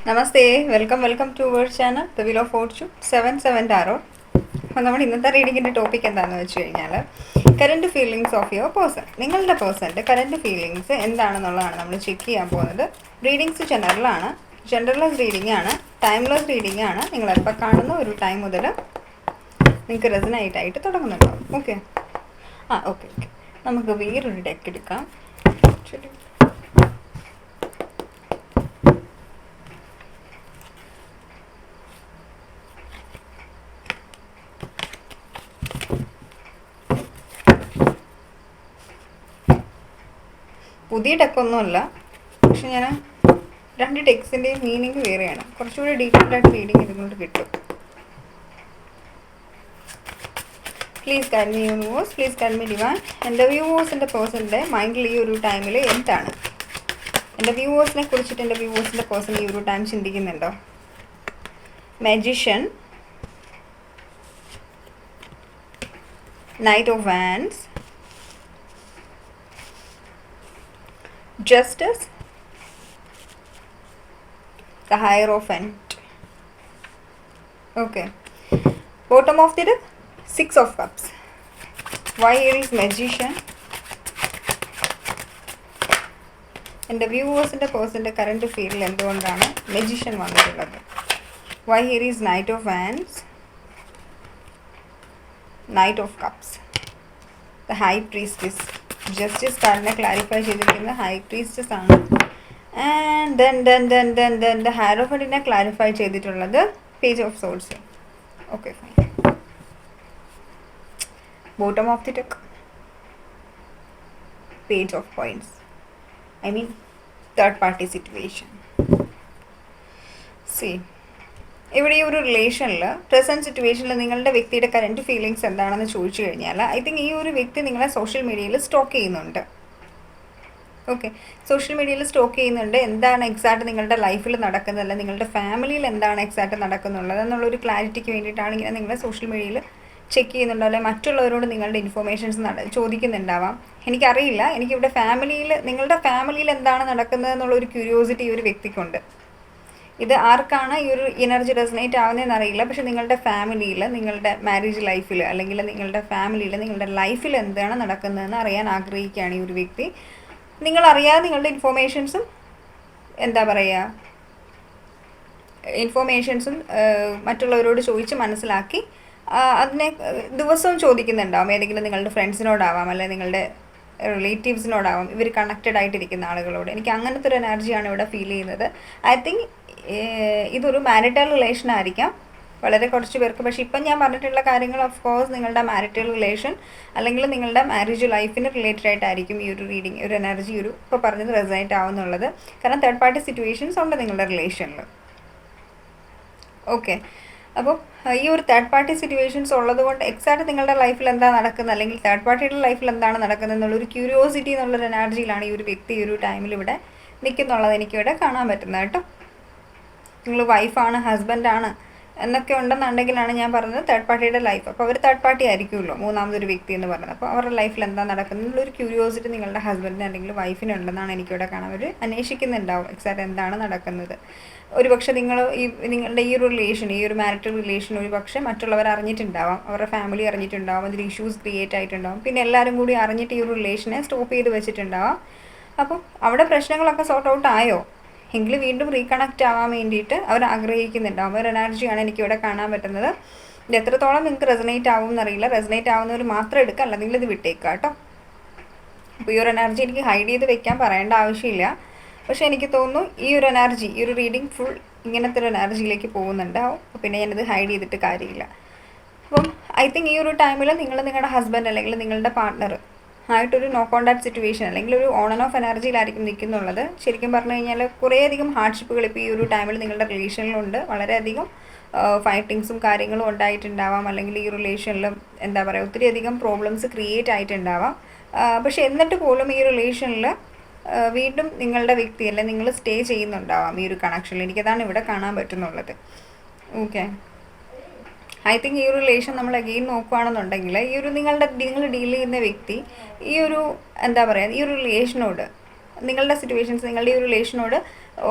Namaste, welcome to our channel the wheel of fortune 7/7 tarot. അപ്പോൾ നമ്മുടെ ഇന്നത്തെ റീഡിങ്ങിൻ്റെ ടോപ്പിക് എന്താണെന്ന് വെച്ച് കഴിഞ്ഞാൽ current feelings of your person. നിങ്ങളുടെ പേഴ്സൻ്റെ കറൻറ്റ് ഫീലിങ്സ് എന്താണെന്നുള്ളതാണ് നമ്മൾ ചെക്ക് ചെയ്യാൻ പോകുന്നത്. റീഡിങ്സ് ജനറലാണ്, ജനറലൈസ് റീഡിംഗ് ആണ്, ടൈംലെസ് റീഡിംഗ് ആണ്. നിങ്ങളെപ്പോൾ കാണുന്ന ഒരു ടൈം മുതൽ നിങ്ങൾക്ക് റെസനേറ്റ് തുടങ്ങുന്നുണ്ടാവും. Okay, okay. നമുക്ക് വേറൊരു ഡെക്ക് എടുക്കാം. ശരി, പുതിയ ഡെക്കൊന്നുമല്ല, പക്ഷെ ഞാൻ രണ്ട് ടെക്സിൻ്റെയും മീനിങ് വേറെയാണ്. കുറച്ചുകൂടി ഡീറ്റെയിൽഡ് ആയിട്ട് റീഡിങ് ഇതുകൊണ്ട് കിട്ടും. Please guide me universe, please guide me divine. എൻ്റെ വ്യൂവേഴ്സിൻ്റെ പേഴ്സണിൻ്റെ മൈൻഡിൽ ഈ ഒരു ടൈമിൽ എന്താണ്? എൻ്റെ വ്യൂവേഴ്സിനെ കുറിച്ചിട്ട് എൻ്റെ വ്യൂവേഴ്സിൻ്റെ പേഴ്സൺ ഈ ഒരു ടൈം ചിന്തിക്കുന്നുണ്ടോ? Magician, knight of wands, Justice, the Hierophant. Okay. Bottom of the deck, 6 of Cups. Why here is Magician? എൻ്റെ വ്യൂവേഴ്സിൻ്റെ പേഴ്സൻ്റെ കറൻറ്റ് ഫീൽഡിൽ എന്തുകൊണ്ടാണ് മെജീഷ്യൻ വന്നിട്ടുള്ളത്? Why here is Knight of Wands, Knight of Cups, the High Priestess. Justice കാർഡിനെ clarify ചെയ്തിരിക്കുന്നത് high priestess ആണ്. And then ഹയറോഫന്റിനെ clarify ചെയ്തിട്ടുള്ളത് page of souls. Okay, fine. Bottom of the deck, page of points. I mean third party situation. See, ഇവിടെ ഈ ഒരു റിലേഷനിൽ present സിറ്റുവേഷനിൽ നിങ്ങളുടെ വ്യക്തിയുടെ കറൻറ്റ് ഫീലിങ്സ് എന്താണെന്ന് ചോദിച്ചു കഴിഞ്ഞാൽ ഐ തിങ്ക് ഈ ഒരു വ്യക്തി നിങ്ങളെ സോഷ്യൽ മീഡിയയിൽ സ്റ്റോക്ക് ചെയ്യുന്നുണ്ട്. ഓക്കെ, സോഷ്യൽ മീഡിയയിൽ സ്റ്റോക്ക് ചെയ്യുന്നുണ്ട്. എന്താണ് എക്സാക്റ്റ് നിങ്ങളുടെ ലൈഫിൽ നടക്കുന്നതല്ല, നിങ്ങളുടെ ഫാമിലിയിൽ എന്താണ് എക്സാക്റ്റ് നടക്കുന്നുള്ളത് എന്നുള്ളൊരു ക്ലാരിറ്റിക്ക് വേണ്ടിയിട്ടാണ് ഇങ്ങനെ നിങ്ങളെ സോഷ്യൽ മീഡിയയിൽ ചെക്ക് ചെയ്യുന്നുണ്ടോ, അല്ലെങ്കിൽ മറ്റുള്ളവരോട് നിങ്ങളുടെ ഇൻഫോർമേഷൻസ് ചോദിക്കുന്നുണ്ടാവാം. എനിക്കറിയില്ല. എനിക്കിവിടെ നിങ്ങളുടെ ഫാമിലിയിൽ എന്താണ് നടക്കുന്നത് എന്നുള്ളൊരു ക്യൂരിയോസിറ്റി ഈ ഒരു വ്യക്തിക്കുണ്ട്. ഇത് ആർക്കാണ് ഈ ഒരു എനർജി റെസനേറ്റ് ആവുന്നതെന്ന് അറിയില്ല. പക്ഷെ നിങ്ങളുടെ ഫാമിലിയിൽ, നിങ്ങളുടെ മാരേജ് ലൈഫിൽ, അല്ലെങ്കിൽ നിങ്ങളുടെ ഫാമിലിയിൽ, നിങ്ങളുടെ ലൈഫിൽ എന്താണ് നടക്കുന്നതെന്ന് അറിയാൻ ആഗ്രഹിക്കുകയാണ് ഈ ഒരു വ്യക്തി. നിങ്ങളറിയാതെ നിങ്ങളുടെ ഇൻഫോർമേഷൻസും മറ്റുള്ളവരോട് ചോദിച്ച് മനസ്സിലാക്കി അതിനെ ദിവസവും ചോദിക്കുന്നുണ്ടാവും. ഏതെങ്കിലും നിങ്ങളുടെ ഫ്രണ്ട്സിനോടാവാം, അല്ലെങ്കിൽ നിങ്ങളുടെ റിലേറ്റീവ്സിനോടാവാം, ഇവർ കണക്റ്റഡ് ആയിട്ടിരിക്കുന്ന ആളുകളോട്. എനിക്ക് അങ്ങനത്തെ ഒരു എനർജിയാണ് ഇവിടെ ഫീൽ ചെയ്യുന്നത്. ഐ തിങ്ക് ഇതൊരു മാരിറ്റൽ റിലേഷൻ ആയിരിക്കാം വളരെ കുറച്ച് പേർക്ക്. പക്ഷേ ഇപ്പം ഞാൻ പറഞ്ഞിട്ടുള്ള കാര്യങ്ങൾ ഓഫ് കോഴ്സ് നിങ്ങളുടെ മാരിറ്റൽ റിലേഷൻ അല്ലെങ്കിൽ നിങ്ങളുടെ മാരേജ് ലൈഫിന് റിലേറ്റഡ് ആയിട്ടായിരിക്കും ഈ ഒരു റീഡിങ്, ഒരു എനർജി ഇപ്പോൾ പറഞ്ഞത് റെസനേറ്റ് ആവുന്നുള്ളത്. കാരണം തേർഡ് പാർട്ടി സിറ്റുവേഷൻസ് ഉണ്ട് നിങ്ങളുടെ റിലേഷനിൽ. ഓക്കെ, അപ്പോൾ ഈ ഒരു തേർഡ് പാർട്ടി സിറ്റുവേഷൻസ് ഉള്ളത് കൊണ്ട് എക്സാക്റ്റ് നിങ്ങളുടെ ലൈഫിൽ എന്താ നടക്കുന്നത്, അല്ലെങ്കിൽ തേർഡ് പാർട്ടിയുടെ ലൈഫിൽ എന്താണ് നടക്കുന്നത് എന്നുള്ളൊരു ക്യൂരിയോസിറ്റി എന്നുള്ളൊരു എനർജിയിലാണ് ഈ ഒരു വ്യക്തി ഈ ഒരു ടൈമിൽ ഇവിടെ നിൽക്കുന്നുള്ളത് എനിക്കിവിടെ കാണാൻ പറ്റുന്നത് കേട്ടോ. നിങ്ങൾ വൈഫാണ്, ഹസ്ബൻഡാണ് എന്നൊക്കെ ഉണ്ടെന്നുണ്ടെങ്കിലാണ് ഞാൻ പറഞ്ഞത് തേർഡ് പാർട്ടിയുടെ ലൈഫ്. അപ്പോൾ അവർ തേർഡ് പാർട്ടി ആയിരിക്കുമല്ലോ, മൂന്നാമതൊരു വ്യക്തി എന്ന് പറഞ്ഞത്. അപ്പോൾ അവരുടെ ലൈഫിൽ എന്താ നടക്കുന്നത് എന്നുള്ളൊരു ക്യൂരിയോസിറ്റി നിങ്ങളുടെ ഹസ്ബൻഡിന് അല്ലെങ്കിൽ വൈഫിനുണ്ടെന്നാണ് എനിക്കിവിടെ കാണാൻ. അവർ അന്വേഷിക്കുന്നുണ്ടാവും എക്സാക്റ്റ് എന്താണ് നടക്കുന്നത്. ഒരു പക്ഷേ നിങ്ങളുടെ ഈ ഒരു റിലേഷൻ, ഈ ഒരു മാരിറ്റൽ റിലേഷൻ ഒരു പക്ഷേ മറ്റുള്ളവർ അറിഞ്ഞിട്ടുണ്ടാവാം, അവരുടെ ഫാമിലി അറിഞ്ഞിട്ടുണ്ടാവും, അതിൽ ഇഷ്യൂസ് ക്രിയേറ്റ് ആയിട്ടുണ്ടാവും. പിന്നെ എല്ലാവരും കൂടി അറിഞ്ഞിട്ട് ഈ ഒരു റിലേഷനെ സ്റ്റോപ്പ് ചെയ്ത് വെച്ചിട്ടുണ്ടാവാം. അപ്പോൾ അവിടെ പ്രശ്നങ്ങളൊക്കെ സോർട്ട് ഔട്ട് ആയോ എങ്കിൽ വീണ്ടും റീകണക്റ്റ് ആവാൻ വേണ്ടിയിട്ട് അവർ ആഗ്രഹിക്കുന്നുണ്ടാവും. ഒരു എനർജിയാണ് എനിക്കിവിടെ കാണാൻ പറ്റുന്നത്. ഇത് എത്രത്തോളം നിങ്ങൾക്ക് റെസനേറ്റ് ആവും എന്നറിയില്ല. റെസനേറ്റ് ആവുന്നവർ മാത്രം എടുക്കുക, അല്ലെങ്കിൽ ഇത് വിട്ടേക്കുക കേട്ടോ. അപ്പോൾ ഈ ഒരു എനർജി എനിക്ക് ഹൈഡ് ചെയ്ത് വെക്കാൻ പറയേണ്ട ആവശ്യമില്ല. പക്ഷേ എനിക്ക് തോന്നുന്നു ഈ ഒരു എനർജി, ഈ ഒരു റീഡിങ് ഫുൾ ഇങ്ങനത്തെ ഒരു എനർജിയിലേക്ക് പോകുന്നുണ്ടാവും. അപ്പോൾ പിന്നെ ഞാനിത് ഹൈഡ് ചെയ്തിട്ട് കാര്യമില്ല. അപ്പം ഐ തിങ്ക് ഈ ഒരു ടൈമിൽ നിങ്ങളുടെ ഹസ്ബൻഡ് അല്ലെങ്കിൽ നിങ്ങളുടെ പാർട്ട്ണർ ആയിട്ടൊരു നോ കോണ്ടാക്ട് സിറ്റുവേഷൻ അല്ലെങ്കിൽ ഒരു ഓൺ ആൻഡ് ഓഫ് എനർജിയിലായിരിക്കും നിൽക്കുന്നുള്ളത്. ശരിക്കും പറഞ്ഞു കഴിഞ്ഞാൽ കുറേയധികം ഹാർഡ്ഷിപ്പുകൾ ഇപ്പോൾ ഈ ഒരു ടൈമിൽ നിങ്ങളുടെ റിലേഷനിലുണ്ട്. വളരെയധികം ഫൈറ്റിങ്സും കാര്യങ്ങളും ഉണ്ടായിട്ടുണ്ടാവാം, അല്ലെങ്കിൽ ഈ റിലേഷനിൽ ഒത്തിരി അധികം പ്രോബ്ലംസ് ക്രിയേറ്റ് ആയിട്ടുണ്ടാവാം. പക്ഷെ എന്നിട്ട് പോലും ഈ റിലേഷനിൽ വീണ്ടും നിങ്ങളുടെ വ്യക്തി അല്ലെങ്കിൽ നിങ്ങൾ സ്റ്റേ ചെയ്യുന്നുണ്ടാവാം ഈ ഒരു കണക്ഷനിൽ. എനിക്കതാണ് ഇവിടെ കാണാൻ പറ്റുന്നുള്ളത്. ഓക്കെ, ഐ തിങ്ക് ഈ ഒരു റിലേഷൻ നമ്മൾ അഗെയിൻ നോക്കുകയാണെന്നുണ്ടെങ്കിൽ ഈ ഒരു നിങ്ങൾ ഡീൽ ചെയ്യുന്ന വ്യക്തി ഈ ഒരു ഈ ഒരു റിലേഷനോട് നിങ്ങളുടെ സിറ്റുവേഷൻസ് നിങ്ങളുടെ ഈ ഒരു റിലേഷനോട്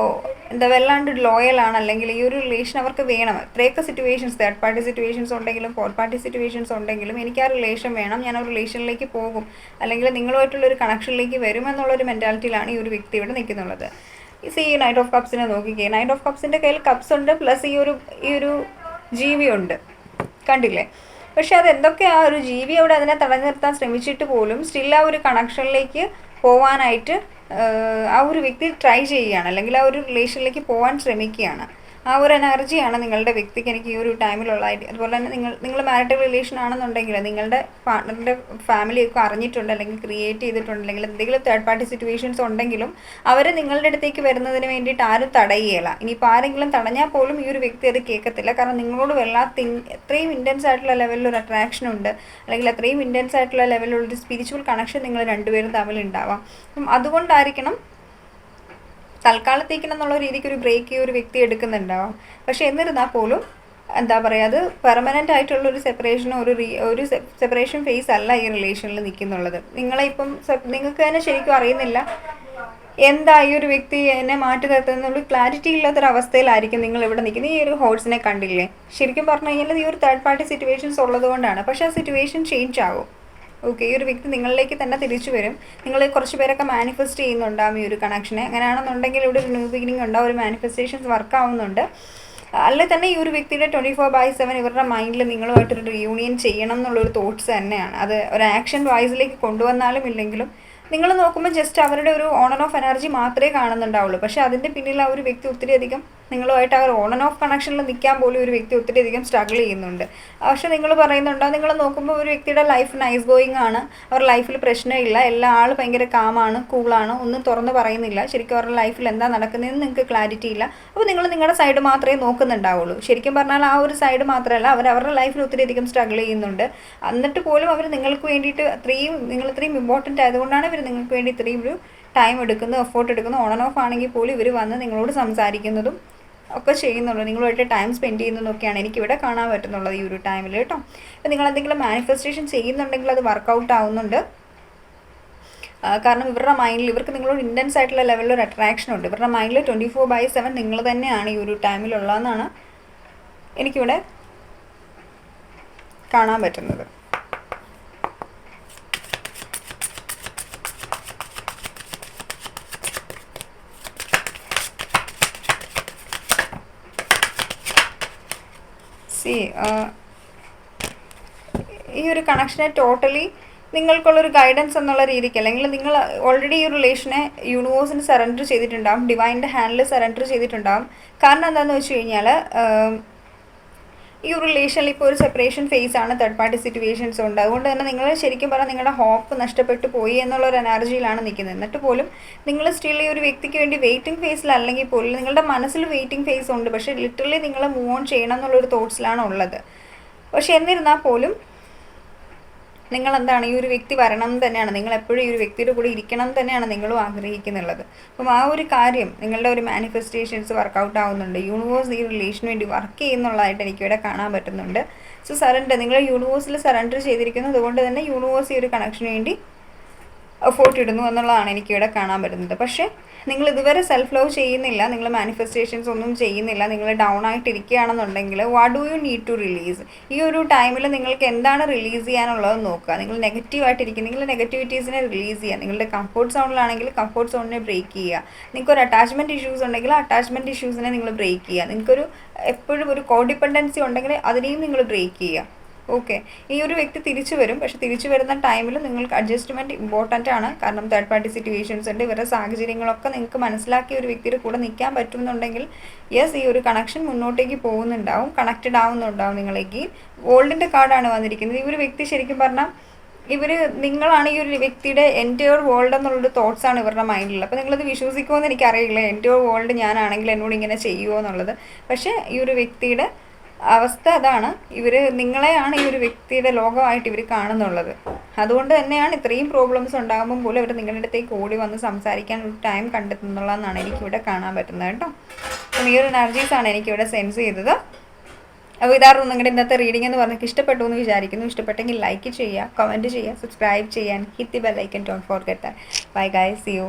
എന്താ വല്ലാണ്ട് ലോയലാണ്, അല്ലെങ്കിൽ ഈ ഒരു റിലേഷൻ അവർക്ക് വേണം. എത്രയൊക്കെ സിറ്റുവേഷൻസ്, തേർഡ് പാർട്ടി സിറ്റുവേഷൻസ് ഉണ്ടെങ്കിലും ഫോർത്ത് പാർട്ടി സിറ്റുവേഷൻസ് ഉണ്ടെങ്കിലും എനിക്ക് ആ റിലേഷൻ വേണം, ഞാൻ ആ റിലേഷനിലേക്ക് പോകും, അല്ലെങ്കിൽ നിങ്ങളുമായിട്ടുള്ളൊരു കണക്ഷനിലേക്ക് വരും എന്നുള്ളൊരു മെൻറ്റാലിറ്റിയിലാണ് ഈ ഒരു വ്യക്തി ഇവിടെ നിൽക്കുന്നുള്ളത്. ഈ നൈറ്റ് ഓഫ് കപ്സിനെ നോക്കിക്കേ. നൈറ്റ് ഓഫ് കപ്സിൻ്റെ കയ്യിൽ കപ്സ് ഉണ്ട്, പ്ലസ് ഈ ഒരു ജീവിയുണ്ട്, കണ്ടില്ലേ? പക്ഷെ അതെന്തൊക്കെ ആ ഒരു ജീവി അവിടെ അതിനെ തടഞ്ഞു നിർത്താൻ ശ്രമിച്ചിട്ട് പോലും സ്റ്റിൽ ആ ഒരു കണക്ഷനിലേക്ക് പോവാനായിട്ട് ആ ഒരു വ്യക്തി ട്രൈ ചെയ്യുകയാണ്, അല്ലെങ്കിൽ ആ ഒരു റിലേഷനിലേക്ക് പോകാൻ ശ്രമിക്കുകയാണ്. ആ ഒരു എനർജിയാണ് നിങ്ങളുടെ വ്യക്തിക്ക് എനിക്ക് ഈ ഒരു ടൈമിലുള്ളതായിട്ട്. അതുപോലെ തന്നെ നിങ്ങൾ മാരിറ്റൽ റിലേഷൻ ആണെന്നുണ്ടെങ്കിൽ നിങ്ങളുടെ പാർട്ട്ണറിൻ്റെ ഫാമിലിയൊക്കെ അറിഞ്ഞിട്ടുണ്ട്, അല്ലെങ്കിൽ ക്രിയേറ്റ് ചെയ്തിട്ടുണ്ട്, അല്ലെങ്കിൽ എന്തെങ്കിലും തേർഡ് പാർട്ടി സിറ്റുവേഷൻസ് ഉണ്ടെങ്കിലും അവർ നിങ്ങളുടെ അടുത്തേക്ക് വരുന്നതിന് വേണ്ടിയിട്ട് ആരും തടയുകയില്ല. ഇനിയിപ്പോൾ ആരെങ്കിലും തടഞ്ഞാൽ പോലും ഈ ഒരു വ്യക്തി അത് കേൾക്കത്തില്ല. കാരണം നിങ്ങളോട് എത്രയും ഇൻറ്റൻസ് ആയിട്ടുള്ള ലെവലിലൊരു അട്രാക്ഷൻ ഉണ്ട്, അല്ലെങ്കിൽ അത്രയും ഇൻറ്റൻസ് ആയിട്ടുള്ള ലെവലിലൊരു സ്പിരിച്വൽ കണക്ഷൻ നിങ്ങൾ രണ്ടുപേരും തമ്മിൽ ഉണ്ടാവാം. അപ്പം അതുകൊണ്ടായിരിക്കണം തൽക്കാലത്തേക്കെന്നുള്ള രീതിക്ക് ഒരു ബ്രേക്ക് ഈ ഒരു വ്യക്തി എടുക്കുന്നുണ്ടാവും. പക്ഷെ എന്നിരുന്നാൽ പോലും എന്താ പറയുക, അത് പെർമനൻ്റ് ആയിട്ടുള്ളൊരു സെപ്പറേഷനോ ഒരു സെപ്പറേഷൻ ഫേസ് അല്ല ഈ റിലേഷനിൽ നിൽക്കുന്നുള്ളത്. നിങ്ങൾക്ക് തന്നെ ശരിക്കും അറിയുന്നില്ല എന്താ ഈ ഒരു വ്യക്തി എന്നെ മാറ്റി നിർത്തുന്നുള്ള ക്ലാരിറ്റി ഇല്ലാത്തൊരവസ്ഥയിലായിരിക്കും നിങ്ങൾ ഇവിടെ നിൽക്കുന്നത്. ഈ ഒരു ഹോഴ്സിനെ കണ്ടില്ലേ, ശരിക്കും പറഞ്ഞു കഴിഞ്ഞാൽ ഈ ഒരു തേർഡ് പാർട്ടി സിറ്റുവേഷൻസ് ഉള്ളത് കൊണ്ടാണ്. പക്ഷേ ആ സിറ്റുവേഷൻ ചേഞ്ച് ആകും. ഓക്കെ, ഈ ഒരു വ്യക്തി നിങ്ങളിലേക്ക് തന്നെ തിരിച്ചു വരും. നിങ്ങൾ കുറച്ച് പേരൊക്കെ മാനിഫെസ്റ്റ് ചെയ്യുന്നുണ്ടാകും ഈ ഒരു കണക്ഷനെ. അങ്ങനെയാണെന്നുണ്ടെങ്കിൽ ഇവിടെ ഒരു ന്യൂ ബിഗിനിങ് ഉണ്ടാവും, ഒരു മാനിഫെസ്റ്റേഷൻസ് വർക്ക് ആവുന്നുണ്ട്. അല്ലെ തന്നെ ഈ ഒരു വ്യക്തിയുടെ 24/7 ഇവരുടെ മൈൻഡിൽ നിങ്ങളുമായിട്ടൊരു റിയൂണിയൻ ചെയ്യണം എന്നുള്ളൊരു തോട്ട്സ് തന്നെയാണ്. അത് ഒരു ആക്ഷൻ വൈസിലേക്ക് കൊണ്ടുവന്നാലും ഇല്ലെങ്കിലും നിങ്ങൾ നോക്കുമ്പോൾ ജസ്റ്റ് അവരുടെ ഒരു ഓൺ ആൻഡ് ഓഫ് എനർജി മാത്രമേ കാണുന്നുണ്ടാവുള്ളൂ. പക്ഷേ അതിൻ്റെ പിന്നിൽ ആ ഒരു വ്യക്തി ഒത്തിരി അധികം നിങ്ങളുമായിട്ട് ആ ഓൺ ആൻഡ് ഓഫ് കണക്ഷനിൽ നിൽക്കാൻ പോലും ഒരു വ്യക്തി ഒത്തിരി അധികം സ്ട്രഗിൾ ചെയ്യുന്നുണ്ട്. പക്ഷേ നിങ്ങൾ പറയുന്നുണ്ടോ, നിങ്ങൾ നോക്കുമ്പോൾ ഒരു വ്യക്തിയുടെ ലൈഫ് നൈസ് ഗോയിങ് ആണ്, അവരുടെ ലൈഫിൽ പ്രശ്നമില്ല, എല്ലാ ആൾ ഭയങ്കര കാമാണ്, കൂളാണ്, ഒന്നും തുറന്ന് പറയുന്നില്ല, ശരിക്കും അവരുടെ ലൈഫിൽ എന്താ നടക്കുന്നതെന്ന് നിങ്ങൾക്ക് ക്ലാരിറ്റി ഇല്ല. അപ്പോൾ നിങ്ങൾ നിങ്ങളുടെ സൈഡ് മാത്രമേ നോക്കുന്നുണ്ടാവുള്ളൂ. ശരിക്കും പറഞ്ഞാൽ ആ ഒരു സൈഡ് മാത്രമല്ല, അവരുടെ ലൈഫിൽ ഒത്തിരി അധികം സ്ട്രഗിൾ ചെയ്യുന്നുണ്ട്. എന്നിട്ട് പോലും അവർ നിങ്ങൾക്ക് വേണ്ടിയിട്ട് നിങ്ങൾ ഇത്രയും ഇമ്പോർട്ടൻ്റ് ആയതുകൊണ്ടാണ് ഇവർ നിങ്ങൾക്ക് വേണ്ടി ഇത്രയും ഒരു ടൈം എടുക്കുന്നു, എഫോർട്ട് എടുക്കുന്നു. ഓൺ ആൻഡ് ഓഫ് ആണെങ്കിൽ പോലും ഇവർ വന്ന് നിങ്ങളോട് സംസാരിക്കുന്നതും ഒക്കെ ചെയ്യുന്നുള്ളൂ, നിങ്ങളുമായിട്ട് ടൈം സ്പെൻഡ് ചെയ്യുന്നതൊക്കെയാണ് എനിക്കിവിടെ കാണാൻ പറ്റുന്നുള്ളത് ഈ ഒരു ടൈമിൽ കേട്ടോ. അപ്പോൾ നിങ്ങൾ എന്തെങ്കിലും മാനിഫെസ്റ്റേഷൻ ചെയ്യുന്നുണ്ടെങ്കിൽ അത് വർക്കൗട്ട് ആവുന്നുണ്ട്. കാരണം ഇവരുടെ മൈൻഡിൽ ഇവർക്ക് നിങ്ങളോട് ഇൻറ്റൻസ് ആയിട്ടുള്ള ലെവലിൽ ഒരു അട്രാക്ഷൻ ഉണ്ട്. ഇവരുടെ മൈൻഡിൽ 24/7 നിങ്ങൾ തന്നെയാണ് ഈ ഒരു ടൈമിലുള്ളതെന്നാണ് എനിക്കിവിടെ കാണാൻ പറ്റുന്നത്. ഈ ഒരു കണക്ഷനെ ടോട്ടലി നിങ്ങൾക്കുള്ളൊരു ഗൈഡൻസ് എന്നുള്ള രീതിക്ക്, അല്ലെങ്കിൽ നിങ്ങൾ ഓൾറെഡി ഈ റിലേഷനെ യൂണിവേഴ്സിന് സറണ്ടർ ചെയ്തിട്ടുണ്ടാകും, ഡിവൈൻ്റെ ഹാൻഡിൽ സറണ്ടർ ചെയ്തിട്ടുണ്ടാകും. കാരണം എന്താണെന്ന് വെച്ച് കഴിഞ്ഞാൽ ഈ ഒരു റിലേഷനിൽ ഇപ്പോൾ ഒരു സെപ്പറേഷൻ ഫേസ് ആണ്, തേർഡ് പാർട്ടി സിറ്റുവേഷൻസ് ഉണ്ട്. അതുകൊണ്ട് തന്നെ നിങ്ങൾ ശരിക്കും പറഞ്ഞാൽ നിങ്ങളുടെ ഹോപ്പ് നഷ്ടപ്പെട്ടു പോയി എന്നുള്ളൊരു എനർജിയിലാണ് നിൽക്കുന്നത്. എന്നിട്ട് പോലും നിങ്ങൾ സ്റ്റിൽ ഈ ഒരു വ്യക്തിക്ക് വേണ്ടി വെയിറ്റിംഗ് ഫേസിലല്ലെങ്കിൽ പോലും നിങ്ങളുടെ മനസ്സിൽ വെയിറ്റിംഗ് ഫേസ് ഉണ്ട്. പക്ഷേ ലിറ്ററലി നിങ്ങൾ മൂവ് ഓൺ ചെയ്യണം എന്നുള്ളൊരു തോട്ട്സിലാണ് ഉള്ളത്. പക്ഷെ എന്നിരുന്നാൽ പോലും നിങ്ങൾ എന്താണ്, ഈ ഒരു വ്യക്തി വരണം തന്നെയാണ്, നിങ്ങൾ എപ്പോഴും ഈ ഒരു വ്യക്തിയുടെ കൂടെ ഇരിക്കണം തന്നെയാണ് നിങ്ങളും ആഗ്രഹിക്കുന്നുള്ളത്. അപ്പം ആ ഒരു കാര്യം നിങ്ങളുടെ ഒരു മാനിഫെസ്റ്റേഷൻസ് വർക്കൗട്ട് ആവുന്നുണ്ട്. യൂണിവേഴ്സ് ഈ റിലേഷന് വേണ്ടി വർക്ക് ചെയ്യുന്നുള്ളതായിട്ട് എനിക്കിവിടെ കാണാൻ പറ്റുന്നുണ്ട്. സോ സറണ്ടർ, നിങ്ങൾ യൂണിവേഴ്സിൽ സറണ്ടർ ചെയ്തിരിക്കുന്നു. അതുകൊണ്ട് തന്നെ യൂണിവേഴ്സ് ഈ ഒരു കണക്ഷന് വേണ്ടി എഫോർട്ട് ഇടുന്നു എന്നുള്ളതാണ് എനിക്കിവിടെ കാണാൻ പറ്റുന്നത്. പക്ഷേ നിങ്ങൾ ഇതുവരെ സെൽഫ് ലവ് ചെയ്യുന്നില്ല, നിങ്ങൾ മാനിഫെസ്റ്റേഷൻസ് ഒന്നും ചെയ്യുന്നില്ല, നിങ്ങൾ ഡൗൺ ആയിട്ടിരിക്കുകയാണെന്നുണ്ടെങ്കിൽ what do you need to release? ഈ ഒരു ടൈമിൽ നിങ്ങൾക്ക് എന്താണ് റിലീസ് ചെയ്യാനുള്ളത് നോക്കുക. നിങ്ങൾ നെഗറ്റീവായിട്ടിരിക്കുന്നെങ്കിൽ നെഗറ്റിവിറ്റീസിനെ റിലീസ് ചെയ്യുക. നിങ്ങളുടെ കംഫോർട്ട് സോണിലാണെങ്കിൽ കംഫോർട്ട് സോണിനെ ബ്രേക്ക് ചെയ്യുക. നിങ്ങൾക്കൊരു അറ്റാച്ച്മെൻറ്റ് ഇഷ്യൂസ് ഉണ്ടെങ്കിൽ അറ്റാച്ച്മെൻറ്റ് ഇഷ്യൂസിനെ നിങ്ങൾ ബ്രേക്ക് ചെയ്യുക. നിങ്ങൾക്കൊരു എപ്പോഴും ഒരു കോ ഡിപ്പെൻഡൻസി ഉണ്ടെങ്കിൽ അതിനെയും നിങ്ങൾ ബ്രേക്ക് ചെയ്യുക. ഓക്കെ, ഈ ഒരു വ്യക്തി തിരിച്ചു വരും. പക്ഷെ തിരിച്ചു വരുന്ന ടൈമിൽ നിങ്ങൾക്ക് അഡ്ജസ്റ്റ്മെൻറ്റ് ഇമ്പോർട്ടൻ്റ് ആണ്. കാരണം തേർഡ് പാർട്ടി സിറ്റുവേഷൻസ് ഉണ്ട്, ഇവരുടെ സാഹചര്യങ്ങളൊക്കെ നിങ്ങൾക്ക് മനസ്സിലാക്കി ഒരു വ്യക്തിയുടെ കൂടെ നിൽക്കാൻ പറ്റുമെന്നുണ്ടെങ്കിൽ യെസ്, ഈ ഒരു കണക്ഷൻ മുന്നോട്ടേക്ക് പോകുന്നുണ്ടാവും, കണക്റ്റഡ് ആവുന്നുണ്ടാവും നിങ്ങളേക്ക്. ഗോൾഡിൻ്റെ കാർഡാണ് വന്നിരിക്കുന്നത്. ഈ ഒരു വ്യക്തി ശരിക്കും പറഞ്ഞാൽ നിങ്ങളാണ് ഈ ഒരു വ്യക്തിയുടെ എൻറ്റയർ വേൾഡ് എന്നുള്ളൊരു തോട്ട്സാണ് ഇവരുടെ മൈൻഡിൽ. അപ്പോൾ നിങ്ങളത് വിശ്വസിക്കുമോ എന്ന് എനിക്കറിയില്ല, എൻറ്റയർ വേൾഡ് ഞാനാണെങ്കിൽ എന്നോട് ഇങ്ങനെ ചെയ്യുമോ എന്നുള്ളത്. പക്ഷേ ഈ ഒരു വ്യക്തിയുടെ അവസ്ഥ അതാണ്. നിങ്ങളെയാണ് ഈ ഒരു വ്യക്തിയുടെ ലോകമായിട്ട് ഇവർ കാണുന്നുള്ളത്. അതുകൊണ്ട് തന്നെയാണ് ഇത്രയും പ്രോബ്ലംസ് ഉണ്ടാകുമ്പോൾ പോലും അവർ നിങ്ങളുടെ അടുത്തേക്ക് ഓടി വന്ന് സംസാരിക്കാൻ ഒരു ടൈം കണ്ടെത്തുന്നുള്ളതെന്നാണ് എനിക്കിവിടെ കാണാൻ പറ്റുന്നത് കേട്ടോ. അപ്പം ഈ ഒരു എനർജീസാണ് എനിക്കിവിടെ സെൻസ് ചെയ്തത്. അപ്പോൾ ഇതായിരുന്നു നിങ്ങളുടെ ഇന്നത്തെ റീഡിംഗ് എന്ന് പറഞ്ഞാൽ ഇഷ്ടപ്പെട്ടു എന്ന് വിചാരിക്കുന്നു. ഇഷ്ടപ്പെട്ടെങ്കിൽ ലൈക്ക് ചെയ്യുക, കമൻറ്റ് ചെയ്യുക, സബ്സ്ക്രൈബ് ചെയ്യാൻ, hit the bell icon, don't forget that. Bye guys, see U.